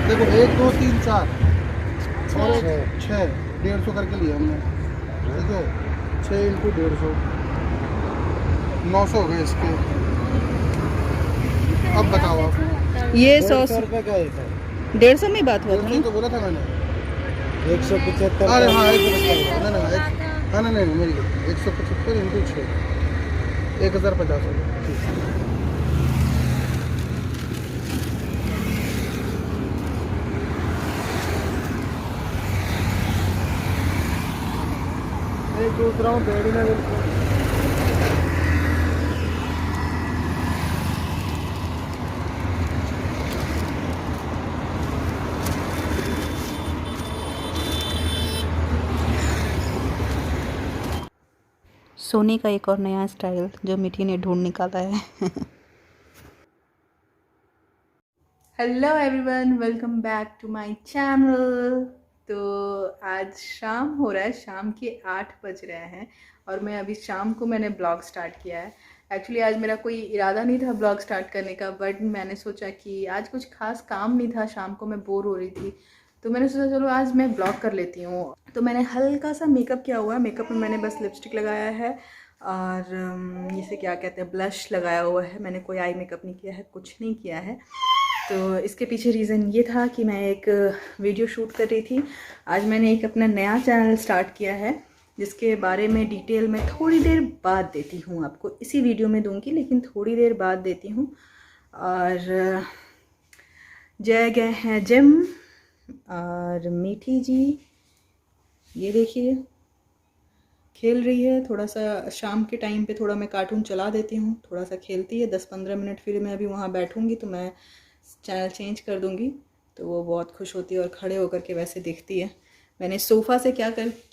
देखो 1 2 3 4 और 6 150 करके लिया हमने, ठीक है। 6 इंटू 150 900 हो गए इसके। अब बताओ आप। ये 100 रुपये का ही था। 150 में बात हुआ था 150 ना। तो बोला था मैंने। 175। अरे हाँ 175, नहीं नहीं मेरी 175 इंटू 6 1050 हो गया, ठीक है। मैं दूसरा हूँ बेड़ी में बिल्कुल। सोने का एक और नया स्टाइल जो मिठी ने ढूंढ निकाला है। Hello everyone, welcome back to my channel. तो आज शाम हो रहा है, शाम के 8 बज रहे हैं और मैं अभी शाम को मैंने ब्लॉग स्टार्ट किया है। एक्चुअली आज मेरा कोई इरादा नहीं था ब्लॉग स्टार्ट करने का, बट मैंने सोचा कि आज कुछ खास काम नहीं था, शाम को मैं बोर हो रही थी तो मैंने सोचा चलो आज मैं ब्लॉग कर लेती हूँ। तो मैंने हल्का सा मेकअप किया हुआ है। मेकअप में मैंने बस लिपस्टिक लगाया है और इसे क्या कहते हैं, ब्लश लगाया हुआ है। मैंने कोई आई मेकअप नहीं किया है, कुछ नहीं किया है। तो इसके पीछे रीज़न ये था कि मैं एक वीडियो शूट कर रही थी। आज मैंने एक अपना नया चैनल स्टार्ट किया है जिसके बारे में डिटेल में थोड़ी देर बाद देती हूँ आपको। इसी वीडियो में दूंगी लेकिन थोड़ी देर बाद देती हूँ। और जय गए हैं जिम और मीठी जी ये देखिए खेल रही है। थोड़ा सा शाम के टाइम पे थोड़ा मैं कार्टून चला देती हूँ, थोड़ा सा खेलती है 10-15 मिनट, फिर मैं अभी वहाँ बैठूँगी तो मैं चैनल चेंज कर दूँगी। तो वो बहुत खुश होती है और खड़े होकर के वैसे देखती है। मैंने सोफ़ा से किया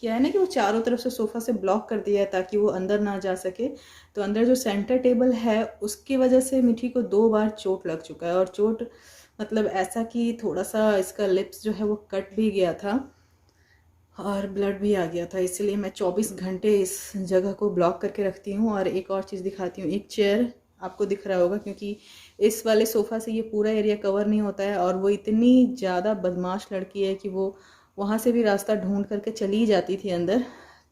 है ना कि वो चारों तरफ से सोफ़ा से ब्लॉक कर दिया है ताकि वो अंदर ना जा सके। तो अंदर जो सेंटर टेबल है उसकी वजह से मिठी को 2 बार चोट लग चुका है। और चोट मतलब ऐसा कि थोड़ा सा इसका लिप्स जो है वो कट भी गया था और ब्लड भी आ गया था। इसलिए मैं 24 घंटे इस जगह को ब्लॉक करके रखती हूँ। और एक और चीज़ दिखाती हूँ, एक चेयर आपको दिख रहा होगा क्योंकि इस वाले सोफ़ा से ये पूरा एरिया कवर नहीं होता है। और वो इतनी ज़्यादा बदमाश लड़की है कि वो वहाँ से भी रास्ता ढूंढ करके चली जाती थी अंदर।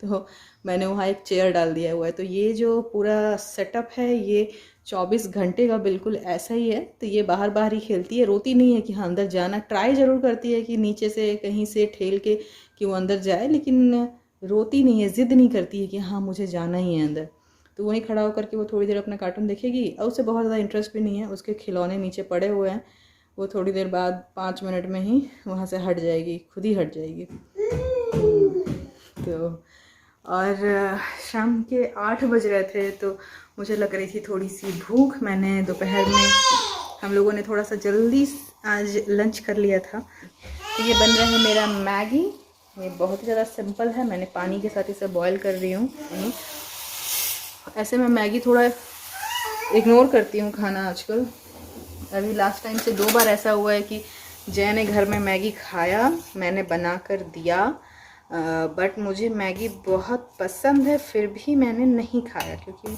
तो मैंने वहाँ एक चेयर डाल दिया हुआ है। तो ये जो पूरा सेटअप है ये 24 घंटे का बिल्कुल ऐसा ही है। तो ये बाहर बाहर ही खेलती है, रोती नहीं है कि हाँ अंदर जाना। ट्राई ज़रूर करती है कि नीचे से कहीं से ठेल के कि वो अंदर जाए, लेकिन रोती नहीं है, ज़िद नहीं करती है कि हाँ मुझे जाना ही है अंदर। तो वहीं खड़ा होकर के वो थोड़ी देर अपना कार्टून देखेगी और उसे बहुत ज़्यादा इंटरेस्ट भी नहीं है। उसके खिलौने नीचे पड़े हुए हैं, वो थोड़ी देर बाद 5 मिनट में ही वहाँ से हट जाएगी, खुद ही हट जाएगी। तो और शाम के 8 बज रहे थे तो मुझे लग रही थी थोड़ी सी भूख। मैंने दोपहर में हम लोगों ने थोड़ा सा जल्दी आज लंच कर लिया था। तो ये बन रहा है मेरा मैगी। ये बहुत ही ज़्यादा सिंपल है, मैंने पानी के साथ इसे बॉईल कर रही हूँ। ऐसे मैं मैगी थोड़ा इग्नोर करती हूँ खाना आजकल। अभी लास्ट टाइम से 2 बार ऐसा हुआ है कि जय ने घर में मैगी खाया, मैंने बना कर दिया, बट मुझे मैगी बहुत पसंद है फिर भी मैंने नहीं खाया क्योंकि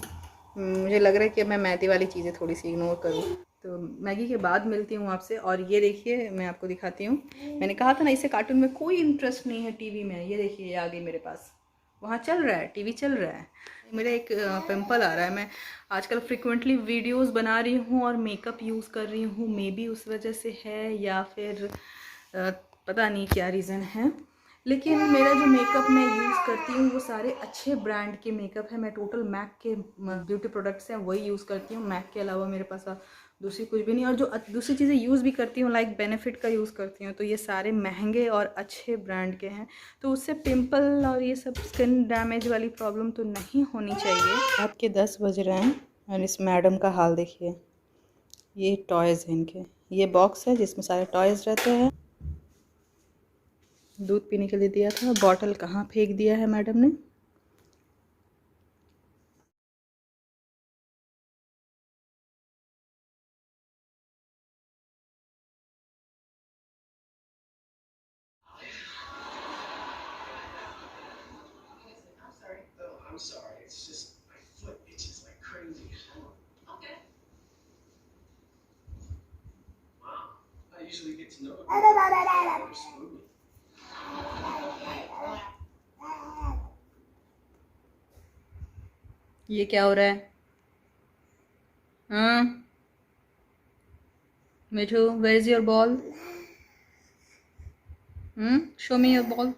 मुझे लग रहा है कि अब मैं मैदे वाली चीज़ें थोड़ी सी इग्नोर करूँ। तो मैगी के बाद मिलती हूँ आपसे। और ये देखिए मैं आपको दिखाती हूँ, मैंने कहा था ना इसे कार्टून में कोई इंटरेस्ट नहीं है, टीवी में। ये देखिए ये आ गई मेरे पास, वहाँ चल रहा है, टीवी चल रहा है। मेरा एक पिंपल आ रहा है। मैं आजकल फ्रिक्वेंटली वीडियोस बना रही हूँ और मेकअप यूज़ कर रही हूँ, मे बी उस वजह से है या फिर पता नहीं क्या रीज़न है। लेकिन मेरा जो मेकअप मैं यूज़ करती हूँ वो सारे अच्छे ब्रांड के मेकअप है। मैं टोटल मैक के ब्यूटी प्रोडक्ट्स हैं वही यूज़ करती हूँ। मैक के अलावा मेरे पास दूसरी कुछ भी नहीं। और जो दूसरी चीज़ें यूज़ भी करती हूँ लाइक बेनिफिट का यूज़ करती हूँ, तो ये सारे महंगे और अच्छे ब्रांड के हैं। तो उससे पिंपल और ये सब स्किन डैमेज वाली प्रॉब्लम तो नहीं होनी चाहिए। रात के 10 बज रहे हैं और इस मैडम का हाल देखिए। ये टॉयज़ हैं इनके, ये बॉक्स है जिसमें सारे टॉयज़ रहते हैं। दूध पीने के लिए दिया था, बॉटल कहाँ फेंक दिया है मैडम ने। I'm sorry, it's just my foot itches like crazy. ये क्या हो रहा है? हाँ Mithu, where is your ball? Show me your ball.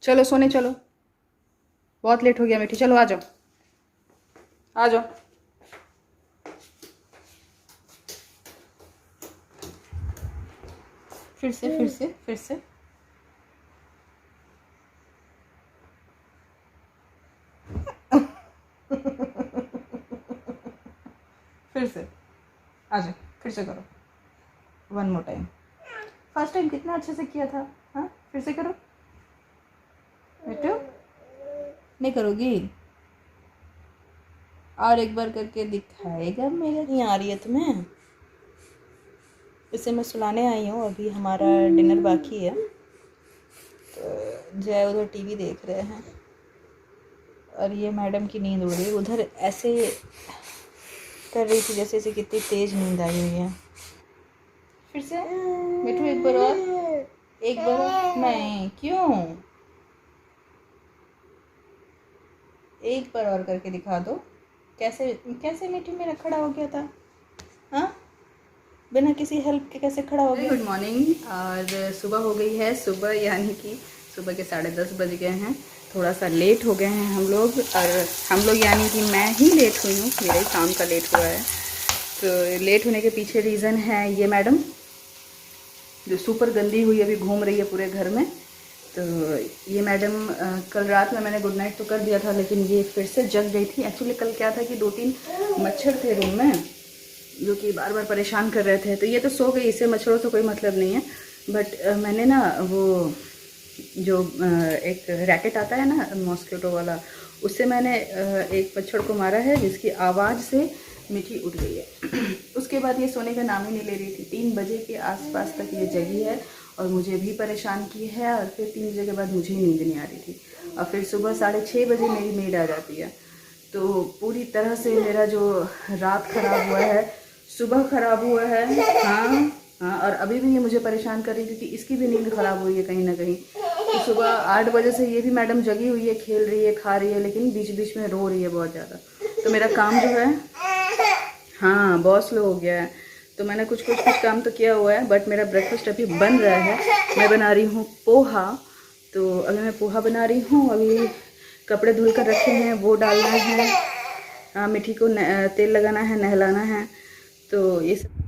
चलो सोने चलो, बहुत लेट हो गया मीठी. चलो आ जाओ आ जाओ. फिर से फिर से फिर से. फिर से आ जाओ, फिर से करो. One more time. First time कितना अच्छे से किया था. हाँ फिर से करो. बेटू नहीं करोगी? और एक बार करके दिखाएगा मेरे. नहीं आ रही है तुम्हें? इसे मैं सुलाने आई हूँ. अभी हमारा डिनर बाकी है. तो जय उधर टीवी देख रहे हैं और ये मैडम की नींद उड़ रही है. उधर ऐसे कर रही थी जैसे इसे कितनी तेज नींद आई हुई है. फिर से बेटू एक बार और. एक बार और. नहीं क्यों? एक बार और करके दिखा दो. कैसे कैसे मीठी मेरा खड़ा हो गया था. हाँ बिना किसी हेल्प के कैसे खड़ा हो गया. Good morning. और सुबह हो गई है. सुबह यानी कि सुबह के 10:30 बज गए हैं. थोड़ा सा लेट हो गए हैं हम लोग. और हम लोग यानी कि मैं ही लेट हुई हूँ. मेरा ही काम का लेट हुआ है. तो लेट होने के पीछे रीज़न है ये मैडम जो सुपर गंदी हुई अभी घूम रही है पूरे घर में. तो ये मैडम कल रात में मैंने गुड नाइट तो कर दिया था, लेकिन ये फिर से जग गई थी. एक्चुअली कल क्या था कि 2-3 मच्छर थे रूम में जो कि बार बार परेशान कर रहे थे. तो ये तो सो गई, इससे मच्छरों से कोई मतलब नहीं है. बट मैंने ना वो जो एक रैकेट आता है ना मॉस्किटो वाला, उससे मैंने एक मच्छर को मारा है जिसकी आवाज़ से मीठी उठ गई है. उसके बाद ये सोने का नाम ही नहीं ले रही थी. 3 बजे के आसपास तक ये जगी है और मुझे भी परेशान की है। और फिर 3 बजे के बाद मुझे नींद नहीं आ रही थी, और फिर सुबह 6:30 बजे मेरी मेड आ जाती है। तो पूरी तरह से मेरा जो रात ख़राब हुआ है, सुबह ख़राब हुआ है। हाँ हाँ, और अभी भी ये मुझे परेशान कर रही है क्योंकि इसकी भी नींद ख़राब हुई है कहीं ना कहीं। तो सुबह 8 बजे से ये भी मैडम जगी हुई है, खेल रही है, खा रही है, लेकिन बीच बीच में रो रही है बहुत ज़्यादा। तो मेरा काम जो है, हाँ, बहुत स्लो हो गया है। तो मैंने कुछ काम तो किया हुआ है, बट मेरा ब्रेकफास्ट अभी बन रहा है। मैं बना रही हूँ पोहा। तो अभी मैं पोहा बना रही हूँ। अभी कपड़े धुल कर रखे हैं, वो डालना है, मिठी को तेल लगाना है, नहलाना है। तो ये सब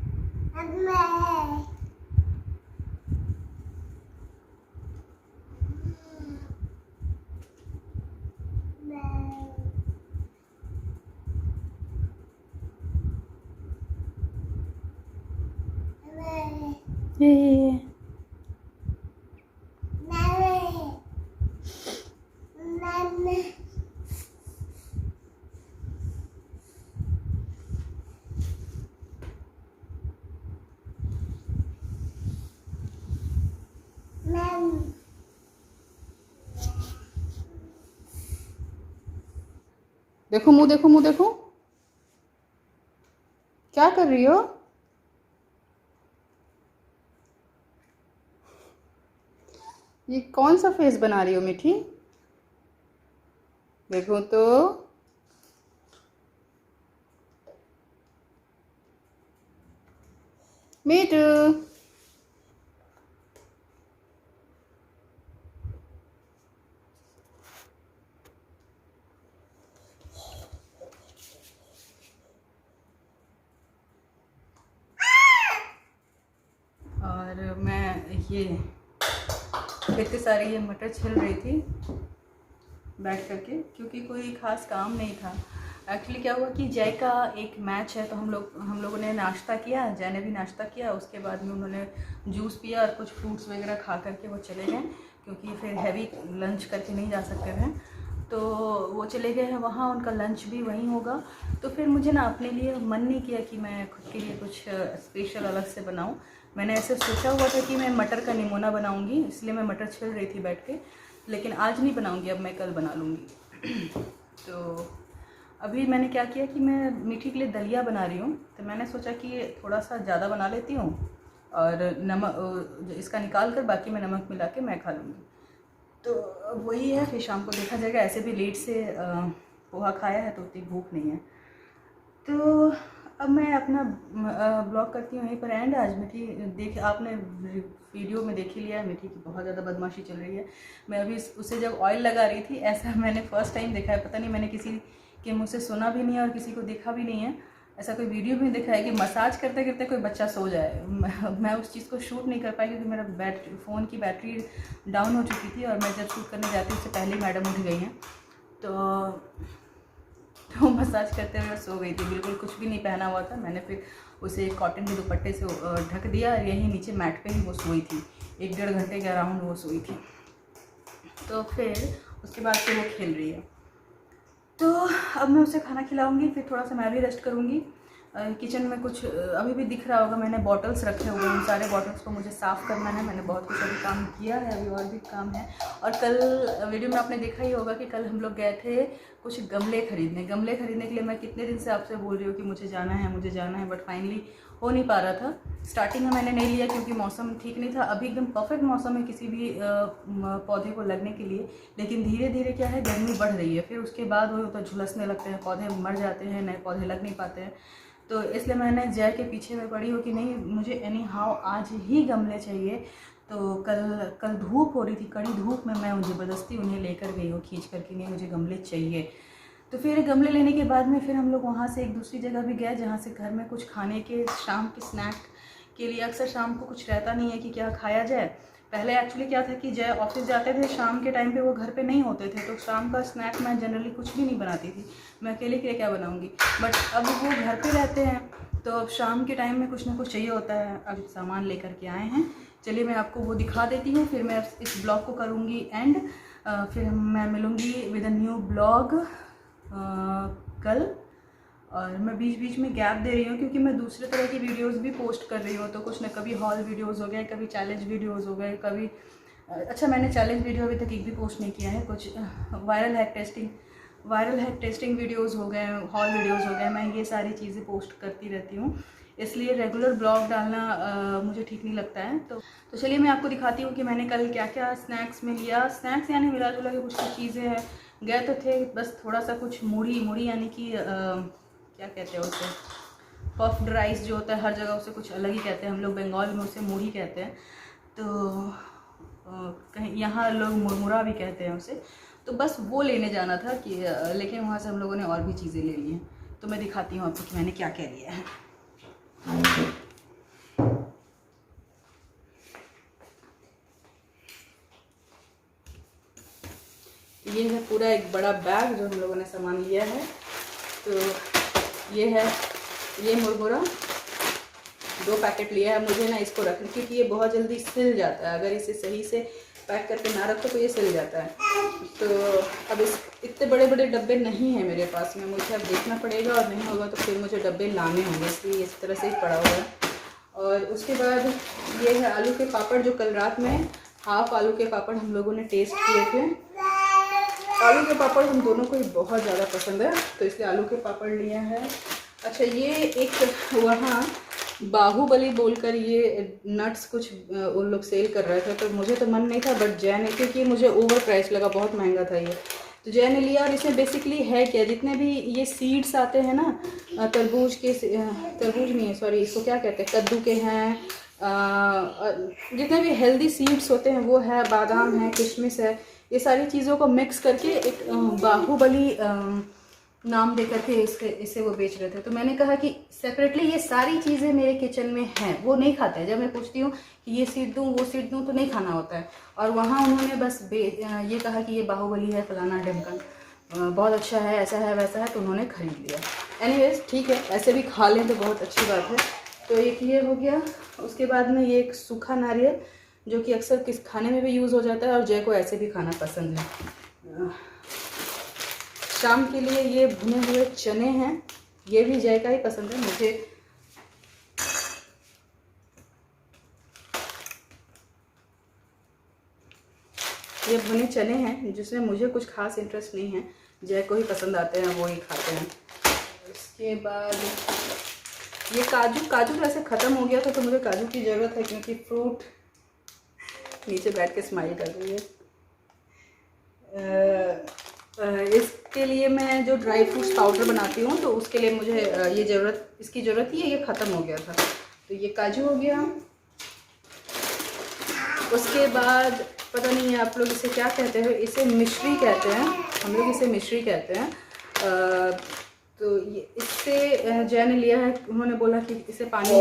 देखो, मुंह देखो, मुंह देखो, क्या कर रही हो? ये कौन सा फेस बना रही हो मीठी? देखो तो, मीठू। और मैं ये इतने सारे ये मटर छिल रही थी बैठ करके, क्योंकि कोई ख़ास काम नहीं था। एक्चुअली क्या हुआ कि जय का एक मैच है, तो हम लोगों ने नाश्ता किया, जय ने भी नाश्ता किया। उसके बाद में उन्होंने जूस पिया और कुछ फ्रूट्स वगैरह खा करके वो चले गए, क्योंकि फिर हैवी लंच करके नहीं जा सकते थे। तो वो चले गए हैं वहाँ, उनका लंच भी वहीं होगा। तो फिर मुझे ना अपने लिए मन नहीं किया कि मैं खुद के लिए कुछ स्पेशल अलग से बनाऊँ। मैंने ऐसे सोचा हुआ था कि मैं मटर का निमोना बनाऊँगी, इसलिए मैं मटर छिल रही थी बैठ के, लेकिन आज नहीं बनाऊँगी, अब मैं कल बना लूँगी। तो अभी मैंने क्या किया कि मैं मीठी के लिए दलिया बना रही हूँ। तो मैंने सोचा कि थोड़ा सा ज़्यादा बना लेती हूँ और नमक इसका निकाल कर बाकी में नमक मिला के मैं खा लूँगी। तो वही है, फिर शाम को देखा जाएगा। ऐसे भी लेट से पोहा खाया है तो उतनी भूख नहीं है। तो अब मैं अपना ब्लॉग करती हूँ यहीं पर एंड। आज मीठी आपने वीडियो में देख ही लिया है, मीठी की बहुत ज़्यादा बदमाशी चल रही है। मैं अभी उसे जब ऑयल लगा रही थी, ऐसा मैंने फ़र्स्ट टाइम देखा है। पता नहीं, मैंने किसी के मुँह से सुना भी नहीं है और किसी को देखा भी नहीं है। ऐसा कोई वीडियो भी देखा है कि मसाज करते करते कोई बच्चा सो जाए। मैं उस चीज़ को शूट नहीं कर पाई क्योंकि मेरा फ़ोन की बैटरी डाउन हो चुकी थी, और मैं जब शूट करने जाती उससे पहले मैडम उठ गई हैं। तो मसाज करते हुए सो गई थी, बिल्कुल कुछ भी नहीं पहना हुआ था। मैंने फिर उसे कॉटन के दुपट्टे से ढक दिया, और यहीं नीचे मैट पे ही वो सोई थी। 1-1.5 घंटे के अराउंड वो सोई थी। तो फिर उसके बाद फिर वो खेल रही है। तो अब मैं उसे खाना खिलाऊंगी, फिर थोड़ा सा मैं भी रेस्ट करूंगी। किचन में कुछ अभी भी दिख रहा होगा, मैंने बॉटल्स रखे हुए हैं। उन सारे बॉटल्स को मुझे साफ़ करना है। मैंने बहुत कुछ अभी काम किया है, अभी और भी काम है। और कल वीडियो में आपने देखा ही होगा कि कल हम लोग गए थे कुछ गमले खरीदने के लिए। मैं कितने दिन से आपसे बोल रही हूँ कि मुझे जाना है, बट फाइनली हो नहीं पा रहा था। स्टार्टिंग में मैंने नहीं लिया क्योंकि मौसम ठीक नहीं था। अभी एकदम परफेक्ट मौसम है किसी भी पौधे को लगने के लिए, लेकिन धीरे धीरे क्या है, गर्मी बढ़ रही है। फिर उसके बाद वो तो झुलसने लगते हैं, पौधे मर जाते हैं, नए पौधे लग नहीं पाते हैं। तो इसलिए मैंने जय के पीछे में पड़ी हूँ कि नहीं, मुझे एनी हाउ आज ही गमले चाहिए। तो कल धूप हो रही थी, कड़ी धूप में मैं ज़बरदस्ती उन्हें लेकर गई हूँ खींच कर, कि नहीं मुझे गमले चाहिए। तो फिर गमले लेने के बाद में फिर हम लोग वहाँ से एक दूसरी जगह भी गए, जहाँ से घर में कुछ खाने के शाम के स्नैक के लिए, अक्सर शाम को कुछ रहता नहीं है कि क्या खाया जाए। पहले एक्चुअली क्या था कि जय ऑफिस जाते थे, शाम के टाइम पे वो घर पे नहीं होते थे, तो शाम का स्नैक मैं जनरली कुछ भी नहीं बनाती थी। मैं अकेले के लिए क्या बनाऊँगी, बट अब वो घर पे रहते हैं तो अब शाम के टाइम में कुछ ना कुछ चाहिए होता है। अब सामान लेकर के आए हैं, चलिए मैं आपको वो दिखा देती हूँ, फिर मैं इस ब्लॉग को करूँगी एंड। फिर मैं मिलूँगी विद अ न्यू ब्लॉग कल। और मैं बीच बीच में गैप दे रही हूँ क्योंकि मैं दूसरे तरह की वीडियोस भी पोस्ट कर रही हूँ। तो कुछ ना, कभी हॉल वीडियोस हो गए, कभी चैलेंज वीडियोस हो गए, कभी अच्छा मैंने चैलेंज वीडियो अभी तक एक भी पोस्ट नहीं किया है। कुछ वायरल हैक टेस्टिंग वीडियोस हो गए, हॉल वीडियोस हो गए, मैं ये सारी चीज़ें पोस्ट करती रहती हूँ। इसलिए रेगुलर ब्लॉग डालना मुझे ठीक नहीं लगता है। तो चलिए मैं आपको दिखाती हूँ कि मैंने कल क्या क्या स्नैक्स में लिया। स्नैक्स यानी मिला जुला के कुछ चीज़ें हैं। गए तो थे बस थोड़ा सा कुछ मूढ़ी यानी कि क्या कहते हैं उसे, पफ्ड राइस जो होता है, हर जगह उसे कुछ अलग ही कहते हैं। हम लोग बंगाल में उसे मूढ़ी कहते हैं, तो कहीं यहाँ लोग मुरमुरा भी कहते हैं उसे। तो बस वो लेने जाना था कि लेकिन वहाँ से हम लोगों ने और भी चीज़ें ले ली हैं। तो मैं दिखाती हूँ आपको कि मैंने क्या क्या लिया है। ये है पूरा एक बड़ा बैग जो हम लोगों ने सामान लिया है। तो ये है, ये मुरमुरा 2 पैकेट लिया है। मुझे ना इसको रखने, क्योंकि ये बहुत जल्दी सिल जाता है, अगर इसे सही से पैक करके ना रखो तो ये सिल जाता है। तो अब इस इतने बड़े बड़े डब्बे नहीं हैं मेरे पास में, मुझे अब देखना पड़ेगा, और नहीं होगा तो फिर मुझे डब्बे लाने होंगे, इसलिए इस तरह से ही पड़ा हुआ है। और उसके बाद ये है आलू के पापड़, जो कल रात में हाफ आलू के पापड़ हम लोगों ने टेस्ट किए थे। आलू के पापड़ हम दोनों को ही बहुत ज़्यादा पसंद है, तो इसलिए आलू के पापड़ लिया है। अच्छा, ये एक वहाँ बाहुबली बोलकर ये नट्स कुछ उन लोग सेल कर रहे थे, तो मुझे तो मन नहीं था, बट जय ने, क्योंकि मुझे ओवर प्राइस लगा, बहुत महंगा था ये, तो जय ने लिया। और इसमें बेसिकली है क्या, जितने भी ये सीड्स आते हैं ना, तरबूज नहीं है, सॉरी, इसको क्या कहते हैं, कद्दू के हैं, जितने भी हेल्दी सीड्स होते हैं वो है, बादाम है, किशमिश है, ये सारी चीज़ों को मिक्स करके एक बाहुबली नाम दे करके इसे वो बेच रहे थे। तो मैंने कहा कि सेपरेटली ये सारी चीज़ें मेरे किचन में हैं, वो नहीं खाते हैं। जब मैं पूछती हूँ कि ये सीड दूँ वो सीड दूँ तो नहीं खाना होता है, और वहाँ उन्होंने बस ये कहा कि ये बाहुबली है, फलाना ढमकन, बहुत अच्छा है, ऐसा है वैसा है, तो उन्होंने ख़रीद लिया। एनीवेज ठीक है, ऐसे भी खा लें तो बहुत अच्छी बात है। तो एक ये हो गया। उसके बाद में ये एक सूखा नारियल, जो कि अक्सर किस खाने में भी यूज़ हो जाता है, और जय को ऐसे भी खाना पसंद है। शाम के लिए ये भुने हुए चने हैं, ये भी जय का ही पसंद है। मुझे ये भुने चने हैं जिसमें मुझे कुछ खास इंटरेस्ट नहीं है, जय को ही पसंद आते हैं, वो ही खाते हैं। उसके बाद ये काजू वैसे ख़त्म हो गया था, तो मुझे काजू की ज़रूरत है, क्योंकि फ्रूट नीचे बैठ के स्माइल कर रही है। इसके लिए मैं जो ड्राई फ्रूट्स पाउडर बनाती हूँ, तो उसके लिए मुझे इसकी ज़रूरत ही है, ये ख़त्म हो गया था, तो ये काजू हो गया। उसके बाद पता नहीं है आप लोग इसे क्या कहते हैं, इसे मिश्री कहते हैं, हम लोग इसे मिश्री कहते हैं। तो ये इससे जय ने लिया है, उन्होंने बोला कि इसे पानी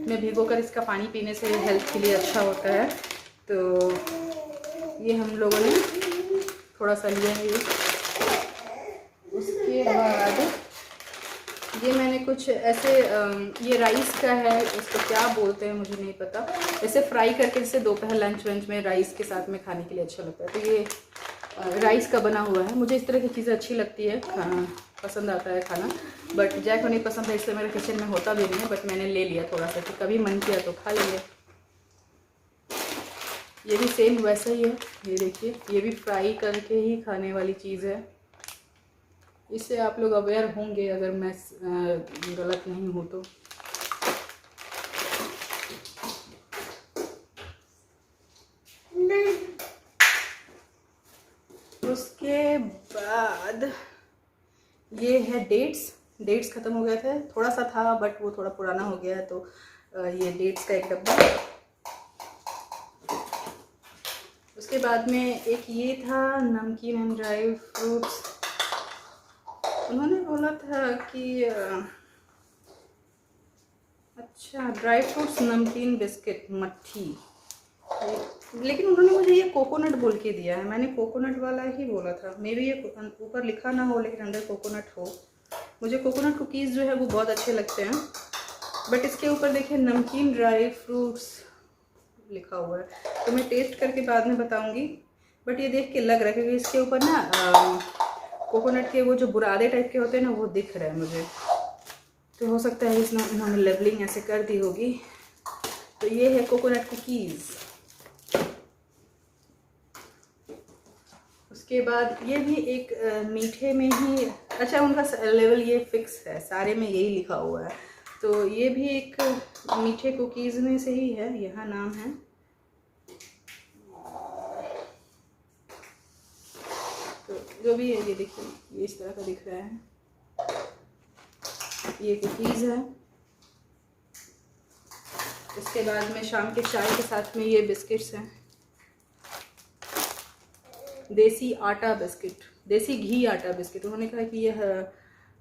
में भिगोकर इसका पानी पीने से हेल्थ के लिए अच्छा होता है, तो ये हम लोगों ने थोड़ा सा लिया है ये। उसके बाद ये मैंने कुछ ऐसे ये राइस का है, इसको क्या बोलते हैं मुझे नहीं पता, ऐसे फ्राई करके जैसे दोपहर लंच वंच में राइस के साथ में खाने के लिए अच्छा लगता है। तो ये राइस का बना हुआ है, मुझे इस तरह की चीज़ें अच्छी लगती है, पसंद आता है खाना, बट जय को नहीं पसंद है, इसलिए मेरे किचन में होता भी नहीं है, बट मैंने ले लिया थोड़ा सा कि कभी मन किया तो खा लिए। ये भी सेम वैसा ही है, ये देखिए, ये भी फ्राई करके ही खाने वाली चीज़ है। इससे आप लोग अवेयर होंगे अगर मैं गलत नहीं हूँ तो। उसके बाद ये है डेट्स ख़त्म हो गए थे, थोड़ा सा था बट वो थोड़ा पुराना हो गया है, तो ये डेट्स का एक डब्बा। उसके बाद में एक ये था नमकीन एंड ड्राई फ्रूट्स, उन्होंने बोला था कि अच्छा ड्राई फ्रूट्स नमकीन बिस्किट मट्ठी, लेकिन उन्होंने मुझे ये कोकोनट बोल के दिया है, मैंने कोकोनट वाला ही बोला था, मे बी ये ऊपर लिखा ना हो लेकिन अंदर कोकोनट हो। मुझे कोकोनट कुकीज़ जो है वो बहुत अच्छे लगते हैं, बट इसके ऊपर देखिए नमकीन ड्राई फ्रूट्स लिखा हुआ है, तो मैं टेस्ट करके बाद में बताऊंगी, बट ये देख के लग रहा है क्योंकि इसके ऊपर ना कोकोनट के वो जो बुरादे टाइप के होते हैं ना वो दिख रहे हैं मुझे, तो हो सकता है इसमें इन्होंने लेबलिंग ऐसे कर दी होगी। तो ये है कोकोनट कुकीज़। उसके बाद ये भी एक मीठे में ही, अच्छा उनका लेवल ये फिक्स है, सारे में यही लिखा हुआ है। तो ये भी एक मीठे कुकीज़ में से ही है, यहाँ नाम है। तो जो भी है ये देखिए, ये इस तरह का दिख रहा है। ये कुकीज़ है। इसके बाद में शाम के चाय के साथ में ये बिस्किट्स हैं, देसी आटा बिस्किट, देसी घी आटा बिस्किट। उन्होंने कहा कि यह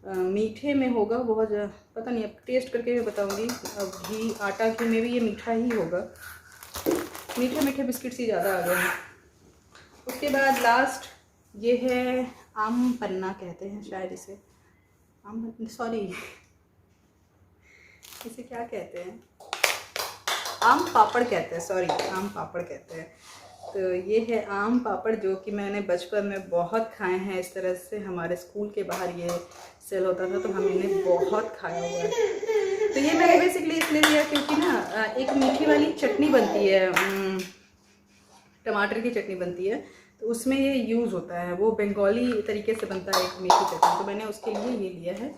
मीठे में होगा बहुत, पता नहीं, अब टेस्ट करके मैं बताऊंगी। अब घी आटा घी में भी ये मीठा ही होगा, मीठे मीठे बिस्किट्स ही ज़्यादा आ गए हैं। उसके बाद लास्ट ये है आम पन्ना कहते हैं शायद इसे, आम, सॉरी इसे क्या कहते हैं, आम पापड़ कहते हैं, सॉरी आम पापड़ कहते हैं। तो ये है आम पापड़, जो कि मैंने बचपन में बहुत खाए हैं। इस तरह से हमारे स्कूल के बाहर ये सेल होता था, तो हमने बहुत खाया हुआ है। तो ये मैंने बेसिकली इसलिए लिया क्योंकि ना एक मीठी वाली चटनी बनती है, टमाटर की चटनी बनती है, तो उसमें ये यूज़ होता है। वो बंगाली तरीके से बनता है एक मीठी चटनी, तो मैंने उसके लिए ये लिया है।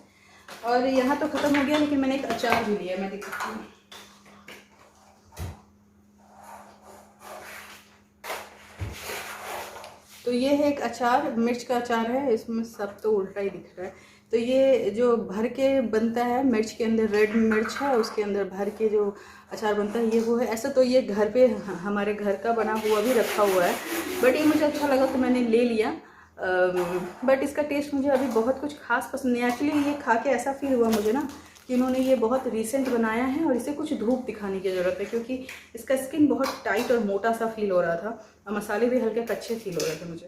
और यहाँ तो ख़त्म हो गया, लेकिन मैंने एक अचार भी लिया, मैं दिखाती हूँ। तो ये है एक अचार, मिर्च का अचार है। इसमें सब तो उल्टा ही दिख रहा है। तो ये जो भर के बनता है, मिर्च के अंदर रेड मिर्च है, उसके अंदर भर के जो अचार बनता है ये वो है। ऐसा तो ये घर पे हमारे घर का बना हुआ भी रखा हुआ है, बट ये मुझे अच्छा लगा तो मैंने ले लिया। बट इसका टेस्ट मुझे अभी बहुत कुछ खास पसंद नहीं। एक्चुअली ये खा के ऐसा फील हुआ मुझे ना कि इन्होंने ये बहुत रिसेंट बनाया है और इसे कुछ धूप दिखाने की ज़रूरत है, क्योंकि इसका स्किन बहुत टाइट और मोटा सा फील हो रहा था और मसाले भी हल्के कच्चे फील हो रहे थे मुझे।